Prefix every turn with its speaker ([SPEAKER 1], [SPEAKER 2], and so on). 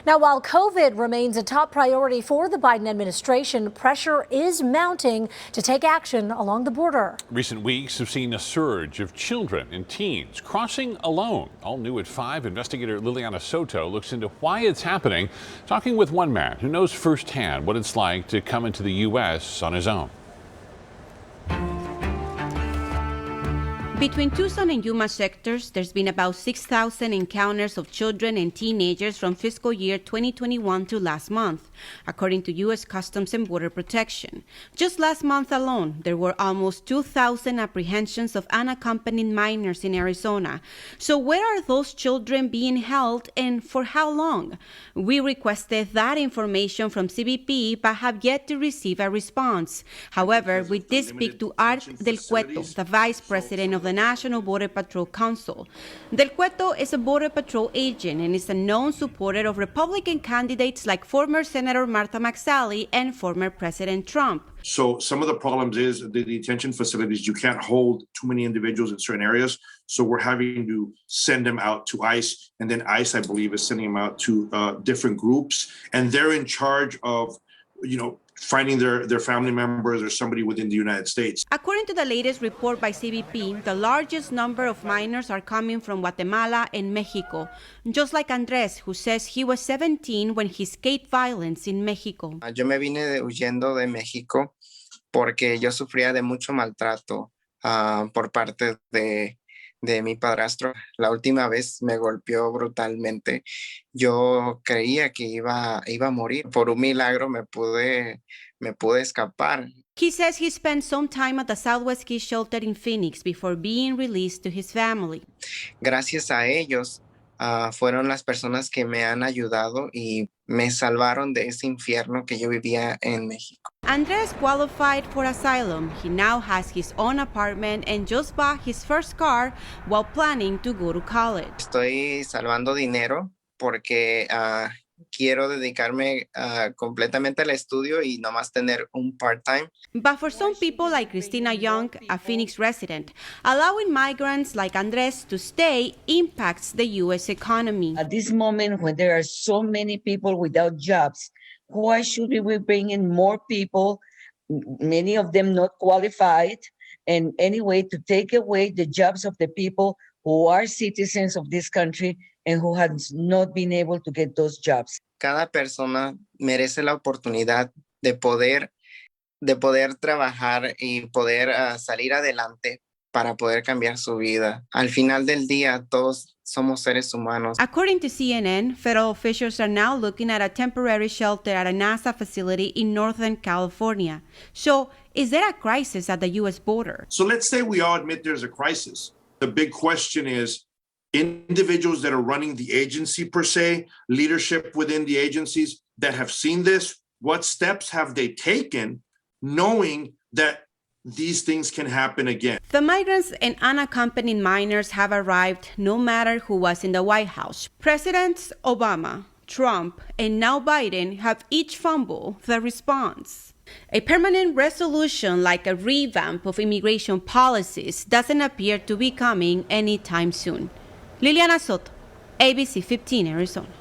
[SPEAKER 1] Now, while COVID remains a top priority for the Biden administration, pressure is mounting to take action along the border.
[SPEAKER 2] Recent weeks have seen a surge of children and teens crossing alone. All new at 5, investigator Liliana Soto looks into why it's happening, talking with one man who knows firsthand what it's like to come into the U.S. on his own.
[SPEAKER 3] Between Tucson and Yuma sectors, there's been about 6,000 encounters of children and teenagers from fiscal year 2021 to last month, according to U.S. Customs and Border Protection. Just last month alone, there were almost 2,000 apprehensions of unaccompanied minors in Arizona. So where are those children being held and for how long? We requested that information from CBP but have yet to receive a response. However, we did speak to Art Del Cueto, the vice president of the National Border Patrol Council. Del Cueto is a Border Patrol agent and is a known supporter of Republican candidates like former Senator Martha McSally and former President Trump.
[SPEAKER 4] So some of the problems is the detention facilities, you can't hold too many individuals in certain areas. So we're having to send them out to ICE. And then ICE, I believe, is sending them out to different groups. And they're in charge of, finding their family members or somebody within the United States.
[SPEAKER 3] According to the latest report by CBP, the largest number of minors are coming from Guatemala and Mexico, just like Andrés, who says he was 17 when he escaped violence in Mexico.
[SPEAKER 5] Yo me vine huyendo de México porque yo sufría de mucho maltrato por parte de mi padrastro. La última vez me golpeó brutalmente. Yo creía que iba a morir. Por un milagro me pude escapar.
[SPEAKER 3] He says he spent some time at the Southwest Key Shelter in Phoenix before being released to his family.
[SPEAKER 5] Gracias a ellos, fueron las personas que me han ayudado y me salvaron de ese infierno que yo vivía en México.
[SPEAKER 3] Andrés qualified for asylum. He now has his own apartment and just bought his first car while planning to go to college.
[SPEAKER 5] Estoy salvando dinero porque quiero dedicarme completamente al estudio y nomás tener un part-time.
[SPEAKER 3] But for some people like Christina Young, a Phoenix resident, allowing migrants like Andrés to stay impacts the U.S. economy.
[SPEAKER 6] At this moment, when there are so many people without jobs, why should we be bringing more people, many of them not qualified, and anyway, to take away the jobs of the people who are citizens of this country and who have not been able to get those jobs?
[SPEAKER 5] Cada persona merece la oportunidad de poder trabajar y poder salir adelante para poder cambiar su vida. Al final del día, todos somos seres humanos.
[SPEAKER 3] According to CNN, federal officials are now looking at a temporary shelter at a NASA facility in Northern California. So, is there a crisis at the U.S. border?
[SPEAKER 4] So let's say we all admit there's a crisis. The big question is, individuals that are running the agency per se, leadership within the agencies that have seen this, what steps have they taken knowing that these things can happen again?
[SPEAKER 3] The migrants and unaccompanied minors have arrived no matter who was in the White House. Presidents Obama, Trump, and now Biden have each fumbled the response. A permanent resolution like a revamp of immigration policies doesn't appear to be coming anytime soon. Liliana Soto, ABC 15, Arizona.